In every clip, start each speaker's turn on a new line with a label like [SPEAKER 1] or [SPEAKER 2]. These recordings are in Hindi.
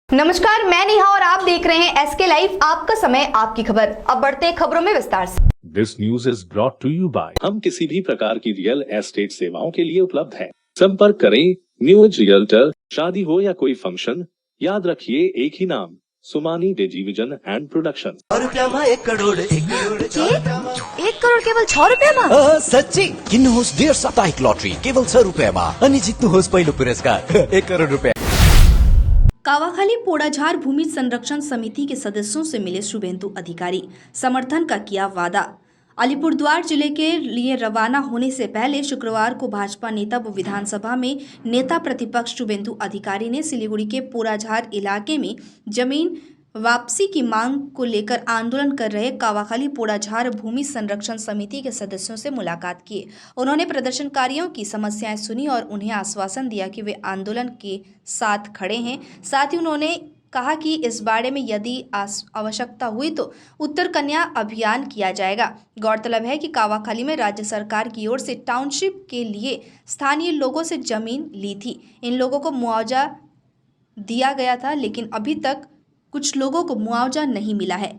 [SPEAKER 1] नमस्कार, मैं नेहा और आप देख रहे हैं एसके लाइव। आपका समय, आपकी खबर। अब बढ़ते हैं खबरों में विस्तार से।
[SPEAKER 2] This news is brought to you by हम किसी भी प्रकार की रियल एस्टेट सेवाओं के लिए उपलब्ध हैं। संपर्क करें न्यूज रियल्टर। शादी हो या कोई फंक्शन, याद रखिए एक ही नाम, सुमानी डिजीविजन एंड प्रोडक्शन।
[SPEAKER 3] 1 करोड़ 1 करोड़
[SPEAKER 4] 1 करोड़ केवल 6 रुपियाँमा?
[SPEAKER 3] साँच्चै किन्नुहोस् डेढ साप्ताहिक लटरी केवल 6 रुपियाँमा अनि जित्नुहोस् पहिलो पुरस्कार 1 करोड़ रुपियाँ।
[SPEAKER 4] कावाखाली पोड़ाझार भूमि संरक्षण समिति के सदस्यों से मिले शुभेंदु अधिकारी, समर्थन का किया वादा। अलीपुरद्वार जिले के लिए रवाना होने से पहले शुक्रवार को भाजपा नेता व विधानसभा में नेता प्रतिपक्ष शुभेंदु अधिकारी ने सिलीगुड़ी के पोड़ाझार इलाके में जमीन वापसी की मांग को लेकर आंदोलन कर रहे कावाखाली पोड़ाझार भूमि संरक्षण समिति के सदस्यों से मुलाकात की। उन्होंने प्रदर्शनकारियों की समस्याएं सुनी और उन्हें आश्वासन दिया कि वे आंदोलन के साथ खड़े हैं। साथ ही उन्होंने कहा कि इस बारे में यदि आवश्यकता हुई तो उत्तर कन्या अभियान किया जाएगा। गौरतलब है कि कावाखाली में राज्य सरकार की ओर से टाउनशिप के लिए स्थानीय लोगों से जमीन ली थी। इन लोगों को मुआवजा दिया गया था, लेकिन अभी तक कुछ लोगों को मुआवजा नहीं मिला है।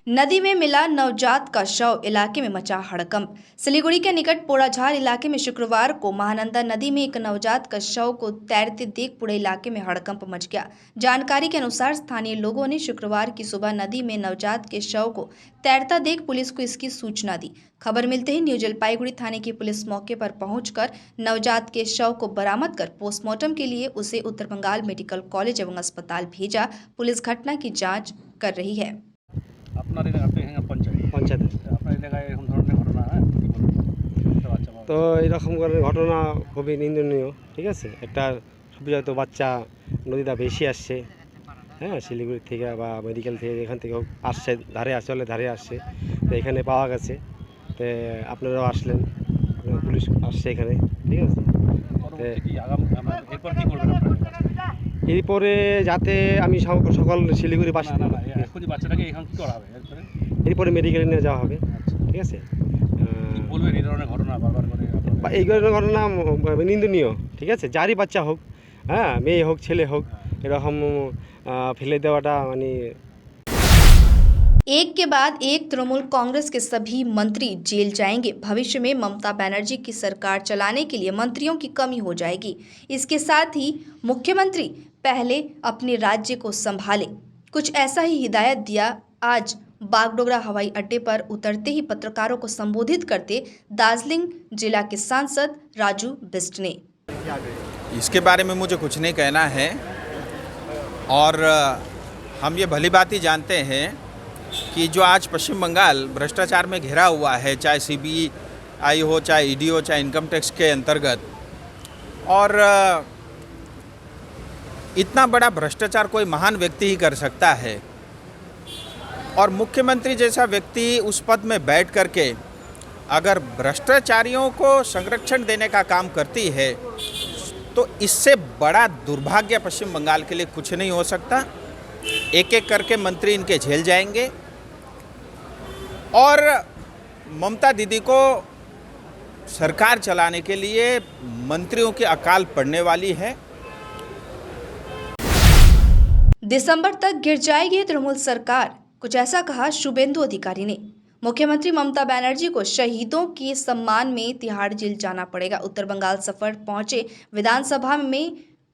[SPEAKER 4] नदी में मिला नवजात का शव, इलाके में मचा हड़कंप। सिलीगुड़ी के निकट पोड़ाझार इलाके में शुक्रवार को महानंदा नदी में एक नवजात का शव को तैरते देख पूरे इलाके में हड़कंप मच गया। जानकारी के अनुसार स्थानीय लोगों ने शुक्रवार की सुबह नदी में नवजात के शव को तैरता देख पुलिस को इसकी सूचना दी। खबर मिलते ही न्यू जलपाईगुड़ी थाने की पुलिस मौके पर पहुंचकर नवजात के शव को बरामद कर पोस्टमार्टम के लिए उसे उत्तर बंगाल मेडिकल कॉलेज एवं अस्पताल भेजा। पुलिस घटना की जाँच कर रही है।
[SPEAKER 5] আপনার আপনি এখানে পঞ্চায়েত আপনার এলাকায় এরকম ধরনের ঘটনা
[SPEAKER 6] তো এরকম ধরনের ঘটনা খুবই নিন্দনীয়। ঠিক আছে, একটা সদ্যজাত বাচ্চা নদীটা ভেসে আসছে, হ্যাঁ, শিলিগুড়ি থেকে বা মেডিকেল থেকে এখান থেকে আসছে, ধারে আসছে, তো এখানে পাওয়া গেছে। তো আপনারাও আসলেন, পুলিশ আসছে এখানে, ঠিক আছে।
[SPEAKER 5] এরপর কি করবেন আপনারা?
[SPEAKER 6] এরপরে যাতে আমি সকাল শিলিগুড়ি
[SPEAKER 5] বাচ্চাটাকে এখন কি করা হবে?
[SPEAKER 6] এরপরে মেডিকেলে নিয়ে যাওয়া হবে, ঠিক আছে।
[SPEAKER 5] বলবেন এই ধরনের ঘটনা বারবার করে
[SPEAKER 6] এই ধরনের ঘটনা নিন্দনীয়, ঠিক আছে। যারই বাচ্চা হোক, হ্যাঁ, মেয়ে হোক ছেলে হোক, এরকম ফেলে দেওয়াটা মানে।
[SPEAKER 4] एक के बाद एक तृणमूल कांग्रेस के सभी मंत्री जेल जाएंगे। भविष्य में ममता बनर्जी की सरकार चलाने के लिए मंत्रियों की कमी हो जाएगी। इसके साथ ही मुख्यमंत्री पहले अपने राज्य को संभाले, कुछ ऐसा ही हिदायत दिया। आज बागडोगरा हवाई अड्डे पर उतरते ही पत्रकारों को संबोधित करते दार्जिलिंग जिला के सांसद राजू बिस्ट ने।
[SPEAKER 7] इसके बारे में मुझे कुछ नहीं कहना है, और हम ये भली बात ही जानते हैं कि जो आज पश्चिम बंगाल भ्रष्टाचार में घिरा हुआ है, चाहे सीबीआई हो, चाहे ईडी हो, चाहे इनकम टैक्स के अंतर्गत, और इतना बड़ा भ्रष्टाचार कोई महान व्यक्ति ही कर सकता है। और मुख्यमंत्री जैसा व्यक्ति उस पद में बैठ करके अगर भ्रष्टाचारियों को संरक्षण देने का काम करती है, तो इससे बड़ा दुर्भाग्य पश्चिम बंगाल के लिए कुछ नहीं हो सकता। एक एक करके मंत्री इनके झेल जाएंगे, और ममता दीदी को सरकार चलाने के लिए मंत्रियों की अकाल पड़ने वाली है।
[SPEAKER 4] दिसंबर तक गिर जाएगी तृणमूल सरकार, कुछ ऐसा कहा शुभेंदु अधिकारी ने। मुख्यमंत्री ममता बनर्जी को शहीदों के सम्मान में तिहाड़ जेल जाना पड़ेगा। उत्तर बंगाल सफर पहुंचे विधानसभा में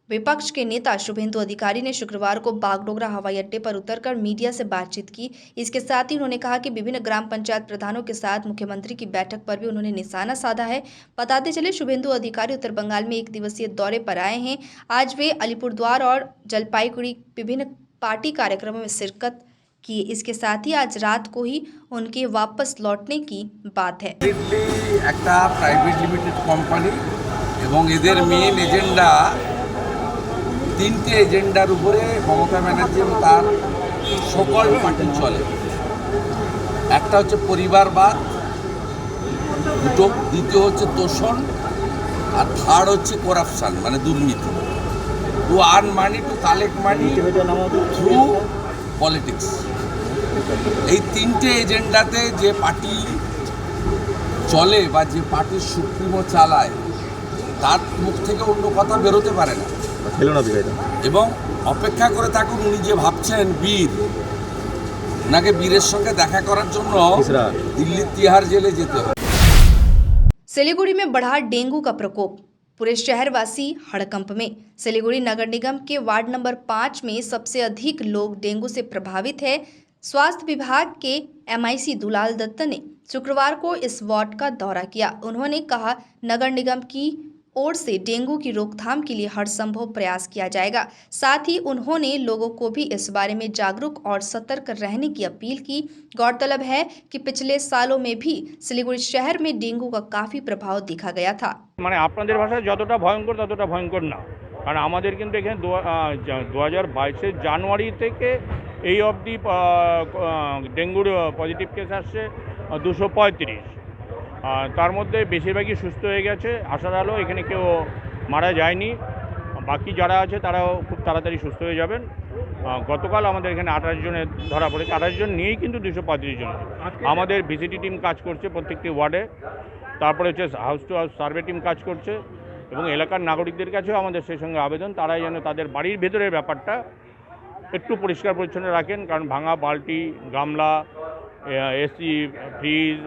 [SPEAKER 4] विपक्ष के नेता शुभेंदु अधिकारी ने शुक्रवार को बागडोगरा हवाई अड्डे पर उतरकर मीडिया से बातचीत की। इसके साथ ही उन्होंने कहा कि विभिन्न ग्राम पंचायत प्रधानों के साथ मुख्यमंत्री की बैठक पर भी उन्होंने निशाना साधा है। बताते चले शुभेंदु अधिकारी उत्तर बंगाल में 1 दिवसीय दौरे पर आए हैं। आज वे अलीपुरद्वार और जलपाईगुड़ी विभिन्न पार्टी कार्यक्रमों में शिरकत की। इसके साथ ही आज रात को ही उनके वापस लौटने की बात है।
[SPEAKER 8] একটা প্রাইভেট লিমিটেড কোম্পানি এবং এদের মেইন এজেন্ডা, 3টে এজেন্ডার উপরে মমতা ব্যানার্জি এবং তার সকল পার্টি চলে। একটা হচ্ছে পরিবারবাদ, দ্বিতীয় হচ্ছে তোষণ, আর থার্ড হচ্ছে করাপশন, মানে দুর্নীতি। To earn money, to collect money through politics. এই 3টে এজেন্ডাতে যে পার্টি চলে বা যে পার্টির সুপ্রিমো চালায়, তার মুখ থেকে অন্য কথা বেরোতে পারে না। এবং অপেক্ষা করে থাকুন। উনি যে ভাবছেন বীর, ওনাকে বীরের সঙ্গে দেখা করার জন্য দিল্লির তিহার জেলে যেতে হবে।
[SPEAKER 4] सिलीगुड़ी में बढ़ा डेंगू का प्रकोप, पूरे शहरवासी हड़कंप में। सिलीगुड़ी नगर निगम के वार्ड नंबर 5 में सबसे अधिक लोग डेंगू से प्रभावित है। स्वास्थ्य विभाग के MIC दुलाल दत्त ने शुक्रवार को इस वार्ड का दौरा किया। उन्होंने कहा नगर निगम की ओर से डेंगू की रोकथाम के लिए हर संभव प्रयास किया जाएगा। साथ ही उन्होंने लोगों को भी इस बारे में जागरूक और सतर्क रहने की अपील की। गौरतलब है कि पिछले सालों में भी सिलीगुड़ी शहर में डेंगू का काफी प्रभाव देखा गया था।
[SPEAKER 5] মানে আপনাদের ভাষায় যতটা ভয়ঙ্কর ততটা ভয়ঙ্কর না, কারণ আমাদের কিন্তু এখানে 2022 জানুয়ারি থেকে এই অবধি ডেঙ্গুর পজিটিভ কেস আসছে 235। তার মধ্যে বেশিরভাগই সুস্থ হয়ে গেছে। আশার আলো এখানে কেউ মারা যায়নি, বাকি যারা আছে তারাও খুব তাড়াতাড়ি সুস্থ হয়ে যাবেন। গতকাল আমাদের এখানে 28 জনের ধরা পড়েছে, 28 জন নিয়েই কিন্তু 235 জন। আমাদের ভিসিটি টিম কাজ করছে প্রত্যেকটি ওয়ার্ডে, তারপরে হচ্ছে house to house survey team কাজ করছে, এবং এলাকার নাগরিকদের কাছেও আমাদের সেই সঙ্গে আবেদন তারাই যেন তাদের বাড়ির ভেতরের ব্যাপারটা একটু পরিষ্কার পরিচ্ছন্ন রাখেন, কারণ ভাঙা বালতি, গামলা, এসি, ফ্রিজ,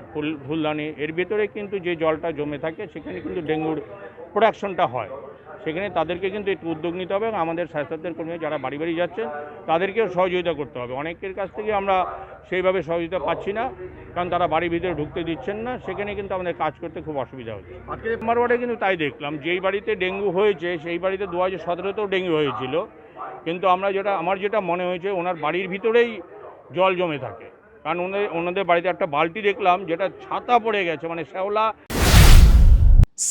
[SPEAKER 5] ফুলদানি এর ভেতরে কিন্তু যে জলটা জমে থাকে সেখানে কিন্তু ডেঙ্গুর প্রোডাকশনটা হয়। সেখানে তাদেরকে কিন্তু একটু উদ্যোগ নিতে হবে, এবং আমাদের স্বাস্থ্যের কর্মী যারা বাড়ি বাড়ি যাচ্ছেন তাদেরকেও সহযোগিতা করতে হবে। অনেকের কাছ থেকে আমরা সেইভাবে সহযোগিতা পাচ্ছি না, কারণ তারা বাড়ির ভিতরে ঢুকতে দিচ্ছেন না, সেখানে কিন্তু আমাদের কাজ করতে খুব অসুবিধা হচ্ছে। আজকে আমার ওয়ার্ডে কিন্তু তাই দেখলাম, যেই বাড়িতে ডেঙ্গু হয়েছে সেই বাড়িতে 2017তেও ডেঙ্গু হয়েছিল, কিন্তু আমার যেটা মনে হয়েছে ওনার বাড়ির ভিতরেই জল জমে থাকে, কারণ ওনাদের বাড়িতে একটা বালতি দেখলাম যেটা ছাতা পড়ে গেছে, মানে শ্যাওলা।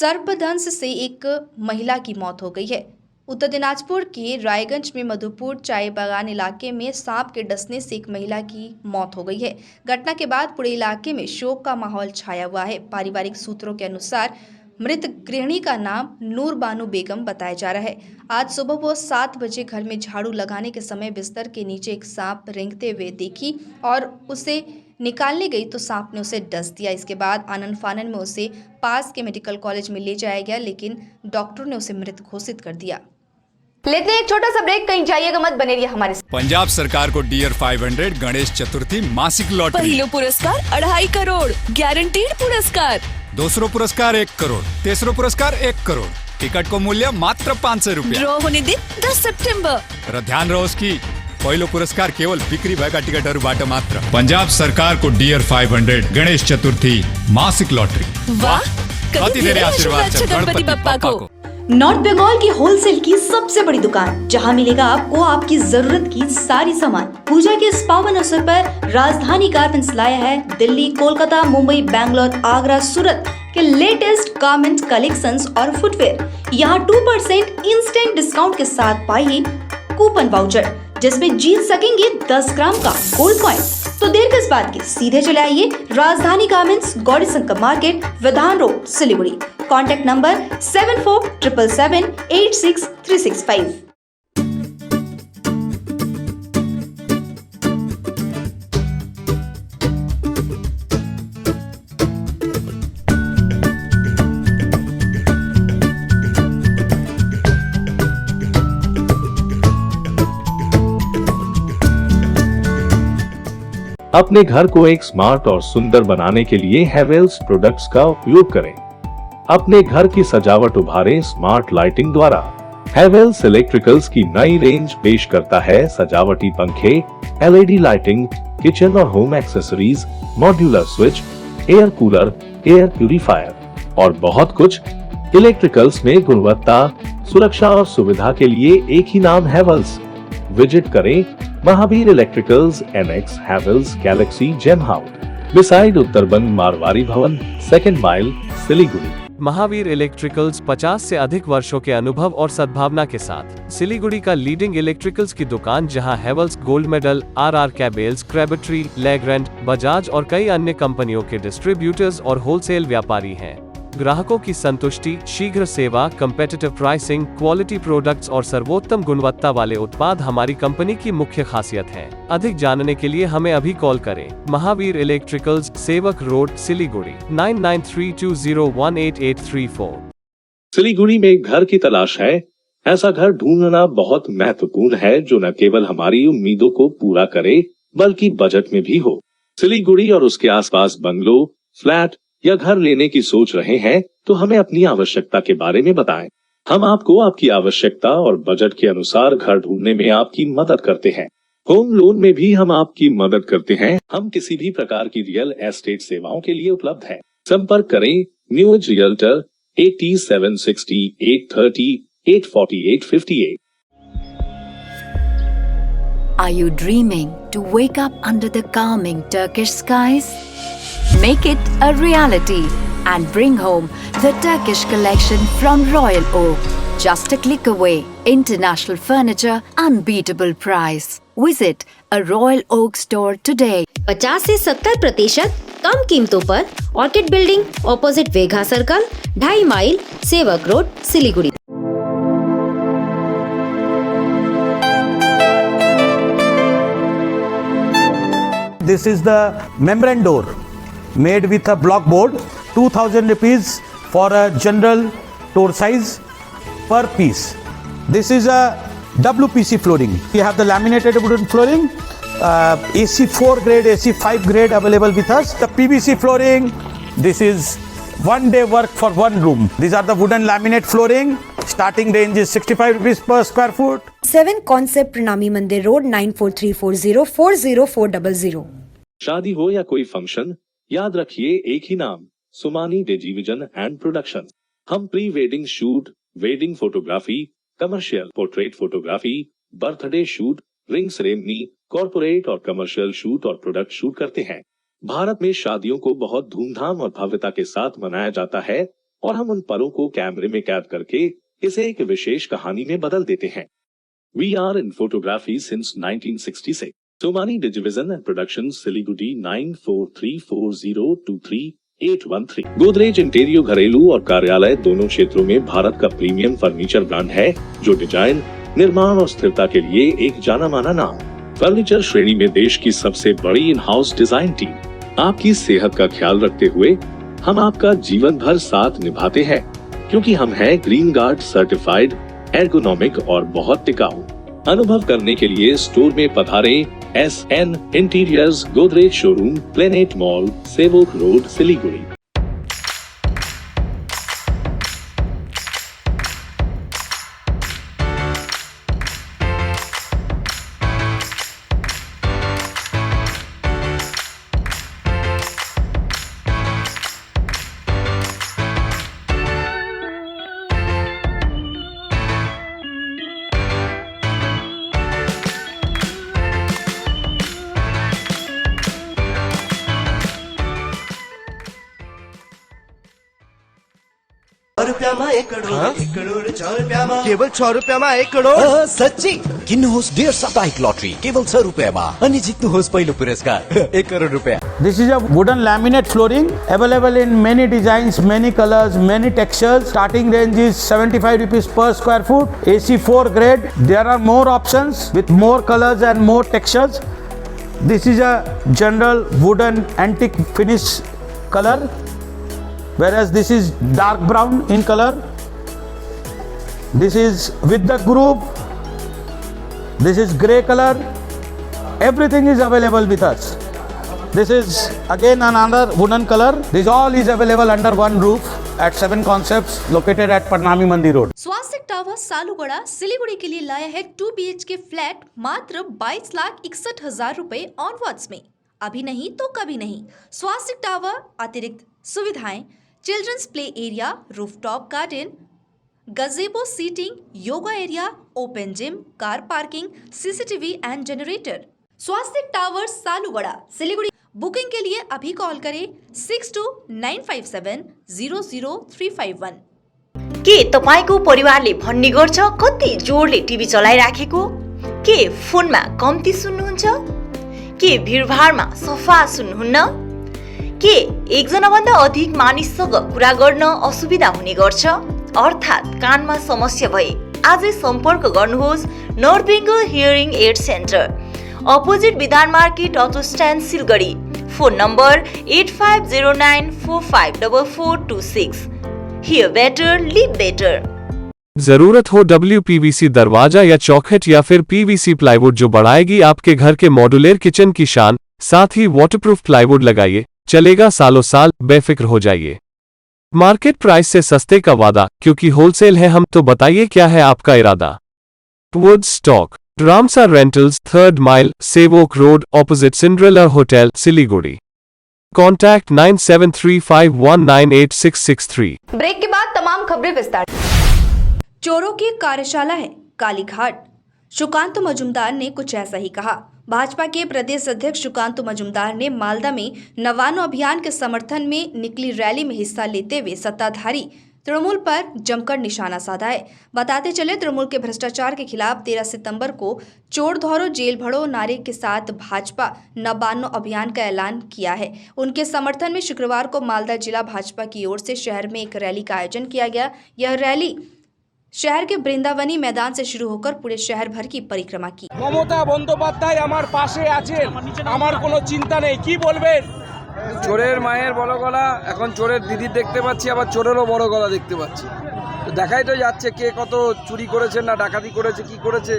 [SPEAKER 4] सर्पदंश से एक महिला की मौत हो गई है। उत्तर दिनाजपुर के रायगंज में मधुपुर चाय बागान इलाके में सांप के डसने से एक महिला की मौत हो गई है। घटना के बाद पूरे इलाके में शोक का माहौल छाया हुआ है। पारिवारिक सूत्रों के अनुसार मृत गृहिणी का नाम नूर बानो बेगम बताया जा रहा है। आज सुबह वो 7 बजे घर में झाड़ू लगाने के समय बिस्तर के नीचे एक सांप रेंगते हुए देखी और उसे निकालने गई तो सांप ने उसे डस दिया। इसके बाद आनन फानन में उसे पास के मेडिकल कॉलेज में ले जाया गया, लेकिन डॉक्टर ने उसे मृत घोषित कर दिया।
[SPEAKER 1] लेते हैं एक छोटा सा ब्रेक, कहीं जाइएगा मत, बने रहिए हमारे साथ।
[SPEAKER 9] पंजाब सरकार को डियर 500 गणेश चतुर्थी मासिक लॉटरी।
[SPEAKER 10] पहलो पुरस्कार 2.5 करोड़ गारंटीड पुरस्कार,
[SPEAKER 9] दूसरो पुरस्कार 1 करोड़, तीसरो पुरस्कार 1 करोड़। टिकट को मूल्य मात्र 500 रुपया।
[SPEAKER 10] ड्रॉ होने दिन 10 सितंबर।
[SPEAKER 9] र ध्यान रहो की पहलो पुरस्कार केवल बिक्री भएका टिकटहरु बाट मात्र। पंजाब सरकार को डियर 500 गणेश चतुर्थी मासिक लॉटरी।
[SPEAKER 10] वाह,
[SPEAKER 9] कति धेरै आशीर्वाद छ
[SPEAKER 10] गणपति बप्पा को।
[SPEAKER 4] नॉर्थ बंगाल की होलसेल की सबसे बड़ी दुकान, जहां मिलेगा आपको आपकी जरूरत की सारी सामान। पूजा के इस पावन अवसर पर राजधानी गारमेंट्स लाया है दिल्ली, कोलकाता, मुंबई, बैंगलोर, आगरा, सूरत के लेटेस्ट गारमेंट कलेक्शंस और फुटवेयर। यहाँ 2% इंस्टेंट डिस्काउंट के साथ पाइए कूपन वाउचर, जिसमें जीत सकेंगे 10 ग्राम का गोल्ड कॉइन। तो देर किस बात की, सीधे चले आइए Rajdhani garments, Gauri Shankar market, Vidhan road, Siliguri. Contact number 7477786365।
[SPEAKER 2] अपने घर को एक स्मार्ट और सुंदर बनाने के लिए हेवेल्स प्रोडक्ट्स का उपयोग करें। अपने घर की सजावट उभारें स्मार्ट लाइटिंग द्वारा। हेवेल्स इलेक्ट्रिकल्स की नई रेंज पेश करता है सजावटी पंखे, LED लाइटिंग, किचन और home accessories, modular switch, air cooler, air purifier और बहुत कुछ। इलेक्ट्रिकल्स में गुणवत्ता, सुरक्षा और सुविधा के लिए एक ही नाम हेवेल्स। विजिट करें Mahavir electricals, NX, Havells, galaxy, gem house, beside Uttarband Marwari Bhawan, 2nd mile, Siliguri.
[SPEAKER 11] Mahavir electricals 50 से अधिक वर्षों के अनुभव और सद्भावना के साथ सिलीगुड़ी का लीडिंग इलेक्ट्रिकल्स की दुकान, जहां Havells, gold medal, RR cables, Crabtree, Legrand, Bajaj और कई अन्य कंपनियों के डिस्ट्रीब्यूटर्स और होलसेल व्यापारी हैं। ग्राहकों की संतुष्टि, शीघ्र सेवा, कम्पेटिटिव प्राइसिंग, क्वालिटी प्रोडक्ट्स और सर्वोत्तम गुणवत्ता वाले उत्पाद हमारी कंपनी की मुख्य खासियत है। अधिक जानने के लिए हमें अभी कॉल करें। महावीर इलेक्ट्रिकल्स, सेवक रोड, सिलीगुड़ी, 9932018834।
[SPEAKER 2] सिलीगुड़ी में घर की तलाश है? ऐसा घर ढूंढना बहुत महत्वपूर्ण है जो न केवल हमारी उम्मीदों को पूरा करे बल्कि बजट में भी हो। सिलीगुड़ी और उसके आसपास बंगलो, फ्लैट या घर लेने की सोच रहे हैं तो हमें अपनी आवश्यकता के बारे में बताएं। हम आपको आपकी आवश्यकता और बजट के अनुसार घर ढूंढने में आपकी मदद करते हैं। होम लोन में भी हम आपकी मदद करते हैं। हम किसी भी प्रकार की रियल एस्टेट सेवाओं के लिए उपलब्ध है। संपर्क करें new age realtor 8760 830 848 58।
[SPEAKER 10] Are you dreaming to wake up under the calming Turkish skies? Make it a reality and bring home the Turkish collection from Royal Oak. Just a click away. International furniture, unbeatable price. Visit a Royal Oak store today.
[SPEAKER 12] 50 से 70% कम कीमतों पर orchid building, opposite Vegha circle, 2.5 mile, Sevoke road, Siliguri.
[SPEAKER 13] This is the membrane door made with a block board, 2000 rupees for a general door size per piece. This is a WPC flooring. We have the laminated wooden flooring, AC4 grade, AC5 grade available with us. The PVC flooring, this is one day work for one room. These are the wooden laminate flooring. Starting range is 65 rupees per square foot.
[SPEAKER 12] 7 Concept Pranami Mandir Road 94340 40400।
[SPEAKER 2] शादी हो या कोई फंक्शन, याद रखिए एक ही नाम, सुमानी डिजीविजन एंड प्रोडक्शन। हम pre wedding shoot, wedding photography, commercial portrait photography, birthday shoot, ring ceremony, corporate और कमर्शियल शूट और प्रोडक्ट शूट करते हैं। भारत में शादियों को बहुत धूमधाम और भव्यता के साथ मनाया जाता है और हम उन पलों को कैमरे में कैद करके इसे एक विशेष कहानी में बदल देते हैं। We are in photography since 1966. Somani Digivision and Productions, Siliguri 9434023813। Godrej interior घरेलू और कार्यालय दोनों क्षेत्रों में भारत का प्रीमियम फर्नीचर ब्रांड है जो डिजाइन, निर्माण और स्थिरता के लिए एक जाना माना नाम। फर्नीचर श्रेणी में देश की सबसे बड़ी इन हाउस डिजाइन टीम। आपकी सेहत का ख्याल रखते हुए हम आपका जीवन भर साथ निभाते हैं क्योंकि हम हैं ग्रीन गार्ड सर्टिफाइड, एर्गोनॉमिक और बहुत टिकाऊ। अनुभव करने के लिए स्टोर में पधारें। SN interiors, Godrej showroom, planet mall, Sevoke road, Siliguri.
[SPEAKER 3] केवल 100 रुपयामा 1 करोड सच्ची किन्नुहोस् डेढ साप्ताहिक लटरी केवल 100 रुपयामा अनि जित्नुहोस् पहिलो पुरस्कार 1 करोड रुपैयाँ।
[SPEAKER 13] This is a wooden laminate flooring available in many designs, many colors, many textures. Starting range is 75 rupees per square foot. AC4 grade. There are more options with more colors and more textures. This is a general wooden antique finish color, whereas this is dark brown in color. This is with the groove. This is grey color. Everything is available with us. This is again another wooden color. This all is available under one roof at 7 Concepts located at Pranami Mandir Road.
[SPEAKER 4] Swastik tower Salugara Siliguri के लिए लाया है 2 BHK फ्लैट मात्र 22,61,000 रुपए ऑनवर्ड्स में। अभी नहीं तो कभी नहीं। स्वास्तिक टावर अतिरिक्त सुविधाएं, children's play area, rooftop garden, gazebo seating, yoga area, open gym, car parking, CCTV and generator. Swastik tower Salugara Siliguri. Booking के लिए अभी कॉल करें 6295700351।
[SPEAKER 14] के तपाईको परिवारले भन्ने गर्छ कति जोडले टिभी चलाइराखेको? के फोनमा कम्ती सुन्नुहुन्छ? के भिडभाडमा सफा सुन्नुहुन्न? के एकजना भन्दा अधिक मानिससँग कुरा गर्न असुविधा हुने गर्छ? अर्थात् कानमा समस्या भए आजै सम्पर्क गर्नुहोस् north Bengal hearing aid centre, opposite Bidhan market, auto stand, Siliguri. Phone number 8509454426। Hear better, live better.
[SPEAKER 11] जरूरत हो WPVC दरवाजा या चौखट या फिर PVC प्लाईवुड जो बढ़ाएगी आपके घर के मॉड्यूलर किचन की शान, साथ ही वाटरप्रूफ प्लाईवुड लगाइए, चलेगा सालों साल, बेफिक्र हो जाइए। मार्केट प्राइस से सस्ते का वादा, क्योंकि होलसेल है हम, तो बताइए क्या है आपका इरादा। Woodstock, Ramsa rentals, 3rd mile, Sevoke road, opposite Cinderella hotel, Siliguri. Contact 9735198663।
[SPEAKER 1] Break के बाद तमाम खबरें विस्तार।
[SPEAKER 4] चोरों की कार्यशाला है कालीघाट। सुकांत मजुमदार ने कुछ ऐसा ही कहा। भाजपा के प्रदेश अध्यक्ष सुकांत मजुमदार ने मालदा में नवानो अभियान के समर्थन में निकली रैली में हिस्सा लेते हुए सत्ताधारी तृणमूल पर जमकर निशाना साधा है। बताते चले, तृणमूल के भ्रष्टाचार के खिलाफ 13 सितंबर को चोर धौरो जेल भरो नारे के साथ भाजपा नवानो अभियान का ऐलान किया है। उनके समर्थन में शुक्रवार को मालदा जिला भाजपा की ओर से शहर में एक रैली का आयोजन किया गया। यह रैली शहर के बृंदावनी मैदान से शुरू होकर पूरे शहर भर की परिक्रमा की।
[SPEAKER 15] মমতা বন্দ্যোপাধ্যায় আমার পাশে আছেন, আমার কোনো চিন্তা নেই। কি বলবেন? চোরের মায়ের বড় গলা, এখন চোরের দিদির দেখতে পাচ্ছি, আবার চোরেরও বড় গলা দেখতে পাচ্ছি। তো দেখাই তো যাচ্ছে কে কত চুরি করেছে না ডাকাতি করেছে, কি করেছে।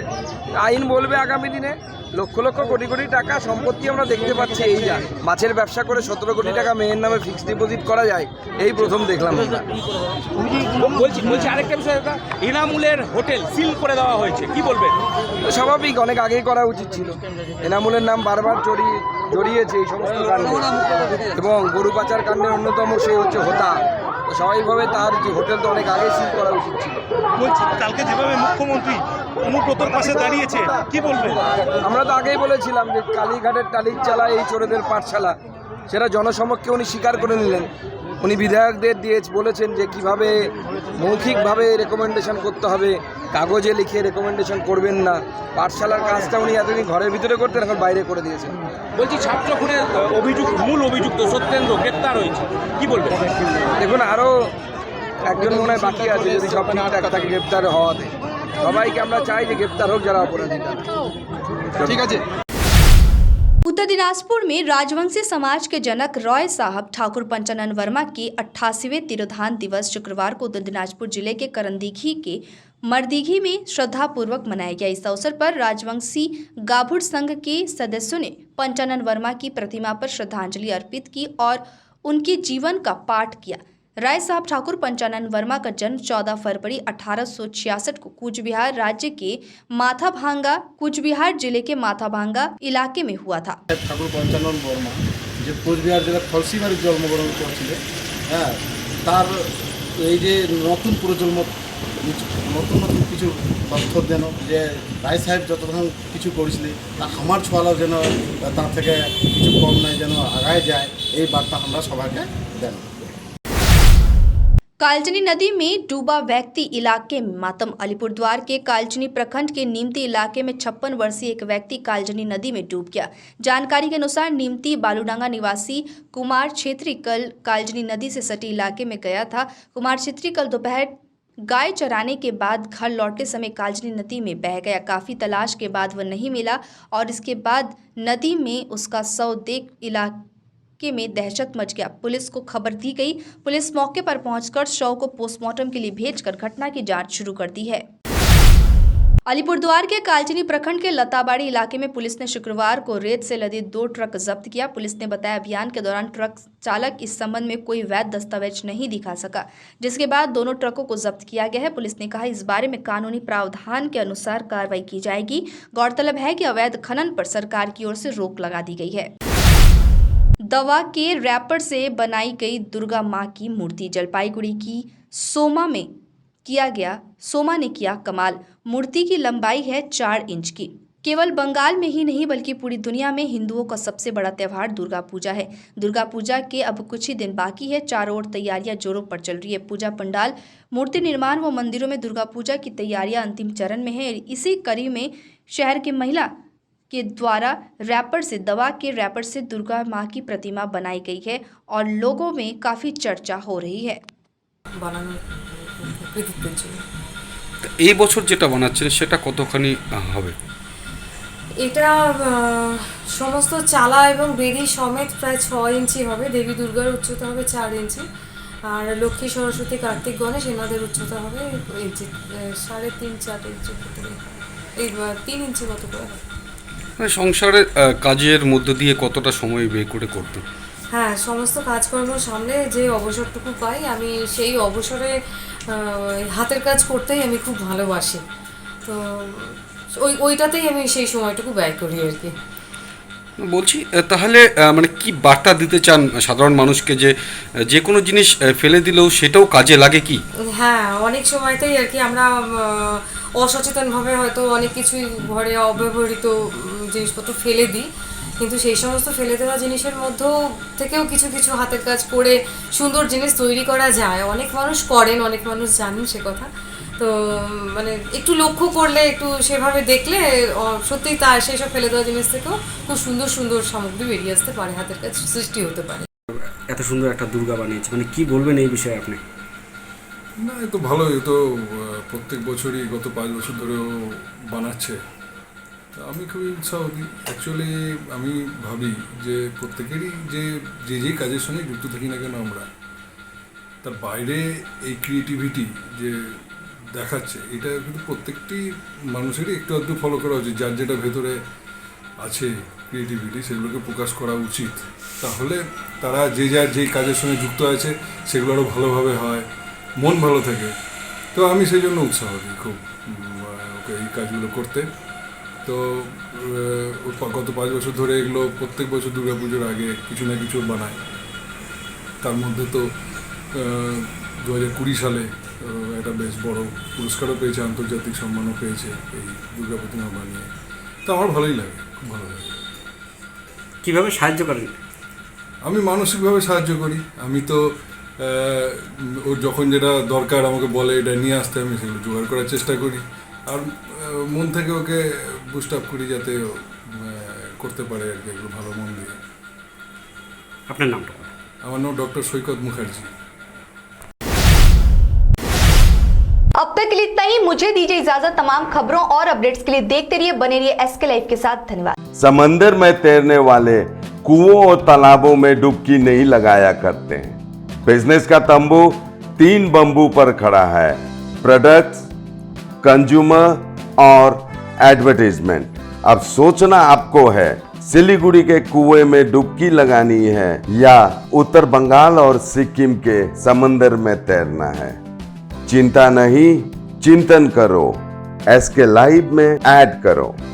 [SPEAKER 15] আইন বলবে আগামী দিনে। লক্ষ লক্ষ কোটি কোটি টাকা সম্পত্তি আমরা দেখতে পাচ্ছি। এই যা মাছের ব্যবসা করে 17 কোটি টাকা মেয়ের নামে ফিক্সড ডিপোজিট করা যায়, এই প্রথম দেখলাম। বলছি আরেকটা বিষয়, এনামুলের হোটেল সিল করে দেওয়া হয়েছে, কি বলবেন? স্বাভাবিক, অনেক আগেই করা উচিত ছিল। এনামুলের নাম বারবার জড়িয়েছে এই সমস্ত কাণ্ডে, এবং গরু পাচার কাণ্ডের অন্যতম সে হচ্ছে হোতা। তো স্বাভাবিকভাবে তার যে হোটেল তো অনেক আগে সিল করা উচিত ছিল। বলছি কালকে যেভাবে মুখ্যমন্ত্রী অনুব্রতর পাশে দাঁড়িয়েছে, কি বলবেন? আমরা তো আগেই বলেছিলাম যে কালীঘাটের টালির চালা এই চোরেদের পাঠশালা, সেটা জনসমক্ষে উনি স্বীকার করে নিলেন। উনি বিধায়কদের দিয়ে বলেছেন যে কিভাবে মৌখিকভাবে রেকমেন্ডেশন করতে হবে, কাগজে লিখে রেকমেন্ডেশন করবেন না। পাঠশালার কাজটা উনি এতদিন ঘরের ভিতরে করতেন, এখন বাইরে করে দিয়েছেন। বলছি ছাত্র খুনের মূল অভিযুক্ত সত্যেন্দ্র গ্রেপ্তার হয়েছে, কি বলবেন? দেখুন, আরও একজন মনে হয় বাকি আছে, যদি সব ঠিকঠাক থাকে গ্রেপ্তার হওয়াতে। সবাইকে আমরা চাই যে গ্রেপ্তার হোক যারা অপরাধী। ঠিক আছে।
[SPEAKER 4] उत्तर दिनाजपुर में राजवंशी समाज के जनक रॉय साहब ठाकुर पंचानन वर्मा के 88वें तिरोधान दिवस शुक्रवार को उत्तर दिनाजपुर जिले के करंदीघी के मरदीघी में श्रद्धापूर्वक मनाया गया। इस अवसर पर राजवंशी गाभुड़ संघ के सदस्यों ने पंचानन वर्मा की प्रतिमा पर श्रद्धांजलि अर्पित की और उनके जीवन का पाठ किया। राय साहब ठाकुर पंचानन वर्मा का जन्म 14 फरवरी 1866 को कूचबिहार राज्य के माथाभांगा कूचबिहार जिले के माथाभांगा इलाके में हुआ था।
[SPEAKER 16] ठाकुर पंचानन वर्मा जो कूचबिहार जिला फलसीबाड़ी जन्मग्रहण करेছিলেন, হ্যাঁ, তার এই যে নতুন প্রজন্ম নতুন কিছু তথ্য দেন যে রায় সাহেব যতক্ষণ কিছু করেছিলেন তা আমার ছোয়ালাও যেন তার থেকে কিছু কম নাই, যেন আগায় যায়, এই বার্তা আমরা সবাইকে দেন।
[SPEAKER 4] कालचनी नदी में डूबा व्यक्ति, इलाके में मातम। अलीपुरद्वार के कालचनी प्रखंड के नीमती इलाके में 56 वर्षीय एक व्यक्ति कालचनी नदी में डूब गया। जानकारी के अनुसार नीमती बालूडांगा निवासी कुमार छेत्री कल कालचनी नदी से सटे इलाके में गया था। कुमार छेत्री कल दोपहर गाय चराने के बाद घर लौटते समय कालचनी नदी में बह गया। काफ़ी तलाश के बाद वह नहीं मिला और इसके बाद नदी में उसका शव देख इलाके में दहशत मच गया। पुलिस को खबर दी गई। पुलिस मौके पर पहुंचकर शव को पोस्टमार्टम के लिए भेजकर घटना की जांच शुरू कर दी है। अलीपुरद्वार के कालचनी प्रखंड के लताबाड़ी इलाके में पुलिस ने शुक्रवार को रेत से लदे 2 ट्रक जब्त किया। पुलिस ने बताया अभियान के दौरान ट्रक चालक इस संबंध में कोई वैध दस्तावेज नहीं दिखा सका, जिसके बाद दोनों ट्रकों को जब्त किया गया है। पुलिस ने कहा इस बारे में कानूनी प्रावधान के अनुसार कार्रवाई की जाएगी। गौरतलब है कि अवैध खनन पर सरकार की ओर से रोक लगा दी गई है। दवा के रैपर से बनाई गई दुर्गा मां की मूर्ति, जलपाईगुड़ी की सोमा ने किया कमाल। मूर्ति की लंबाई है 4 इंच की। केवल बंगाल में ही नहीं बल्कि पूरी दुनिया में हिंदुओं का सबसे बड़ा त्यौहार दुर्गा पूजा है। दुर्गा पूजा के अब कुछ ही दिन बाकी है। चारों ओर तैयारियां जोरों पर चल रही है। पूजा पंडाल, मूर्ति निर्माण व मंदिरों में दुर्गा पूजा की तैयारियां अंतिम चरण में है। इसी कड़ी में शहर की महिला के द्वारा दवा के रैपर से दुर्गा माँ की प्रतिमा बनाई गई है और लोगों में काफ़ी चर्चा हो रही है।
[SPEAKER 17] এই বছর যেটা বানাচ্ছেন সেটা কতখানি হবে?
[SPEAKER 18] এটা সমস্ত চালা এবং বেদি সমেত প্রায় 6 ইঞ্চি হবে। দেবী দুর্গার উচ্চতা হবে 4 ইঞ্চি আর লক্ষ্মী সরস্বতী কার্তিক গণেশ এনাদের উচ্চতা হবে ইঞ্চি 3.5-4 ইঞ্চি এই 3 ইঞ্চি মতো করে।
[SPEAKER 17] মানে সংসারের কাজের মধ্য দিয়ে কতটা সময় ব্যয় করে করতেন?
[SPEAKER 18] হ্যাঁ, সমস্ত কাজকর্ম সামলে যে অবসরটুকু পাই আমি সেই অবসরে হাতের কাজ করতেই আমি খুব ভালোবাসি, তো ওইটাতেই আমি সেই সময়টুকু ব্যয় করি আর কি।
[SPEAKER 17] বলছি তাহলে মানে কি বার্তা দিতে চান সাধারণ মানুষকে, যে কোনো জিনিস ফেলে দিলেও সেটাও কাজে লাগে কি?
[SPEAKER 18] হ্যাঁ, অনেক সময়তেই আর কি আমরা অসচেতনভাবে হয়তো অনেক কিছুই ঘরে অব্যবহৃত জিনিসপত্র ফেলে দিই, কিন্তু সেই সমস্ত ফেলে দেওয়া জিনিসের মধ্যেও থেকেও কিছু কিছু হাতের কাজ করে সুন্দর জিনিস তৈরি করা যায়। অনেক মানুষ করেন, অনেক মানুষ জানেন সে কথা, তো মানে একটু লক্ষ্য করলে, একটু সেভাবে দেখলে সত্যিই তা সেই সব ফেলে দেওয়া জিনিস থেকেও খুব সুন্দর সুন্দর সামগ্রী বেরিয়ে আসতে পারে, হাতের কাজ সৃষ্টি হতে পারে।
[SPEAKER 19] এত সুন্দর একটা দুর্গা বানিয়েছে, মানে কি বলবেন এই বিষয়ে আপনি?
[SPEAKER 20] না, এ তো ভালোই, তো প্রত্যেক বছরই গত 5 বছর ধরেও বানাচ্ছে। আমি খুবই উৎসাহ দিই। অ্যাকচুয়ালি আমি ভাবি যে প্রত্যেকেরই যে কাজের সঙ্গে যুক্ত থাকি না কেন আমরা, তার বাইরে এই ক্রিয়েটিভিটি যে দেখাচ্ছে, এটা কিন্তু প্রত্যেকটি মানুষেরই একটু আধটু ফলো করা উচিত। যার যেটা ভেতরে আছে ক্রিয়েটিভিটি, সেগুলোকে প্রকাশ করা উচিত। তাহলে তারা যার যেই কাজের সঙ্গে যুক্ত আছে সেগুলো আরও ভালোভাবে হয়, মন ভালো থাকে। তো আমি সেই জন্য উৎসাহ দিই খুব ওকে এই কাজগুলো করতে। তো গত 5 বছর ধরে এগুলো প্রত্যেক বছর দুর্গাপুজোর আগে কিছু না কিছু বানায়। তার মধ্যে তো 2020 সালে একটা বেশ বড় পুরস্কারও পেয়েছে, আন্তর্জাতিক সম্মানও পেয়েছে এই দুর্গা প্রতিমা বানিয়ে। তো আমার ভালোই লাগে, খুব ভালো লাগে।
[SPEAKER 19] কীভাবে সাহায্য করেন?
[SPEAKER 20] আমি মানসিকভাবে সাহায্য করি। আমি তো ওর যখন যেটা দরকার আমাকে বলে এটা নিয়ে আসতে, আমি সেগুলো জোগাড় করার চেষ্টা করি। আর মন থেকে ওকে বুস্ট আপ করি যাতে করতে পারে আর কি, এগুলো ভালো মন দিয়ে।
[SPEAKER 19] আপনার নামটা?
[SPEAKER 20] আমার নাম ডক্টর সৈকত মুখার্জি।
[SPEAKER 1] अब तक के लिए इतना ही। मुझे दीजिए इजाजत। तमाम खबरों और अपडेट्स के लिए देखते रहिए, बने रहिए SK लाइव के साथ। धन्यवाद।
[SPEAKER 21] समंदर में तैरने वाले कुओं और तालाबों में डुबकी नहीं लगाया करते हैं। बिजनेस का तंबू 3 बंबू पर खड़ा है: प्रोडक्ट्स, कंज्यूमर और एडवर्टाइजमेंट। अब सोचना आपको है, सिलीगुड़ी के कुएं में डुबकी लगानी है या उत्तर बंगाल और सिक्किम के समंदर में तैरना है। चिंता नहीं, चिंतन करो, SK लाइव में ऐड करो।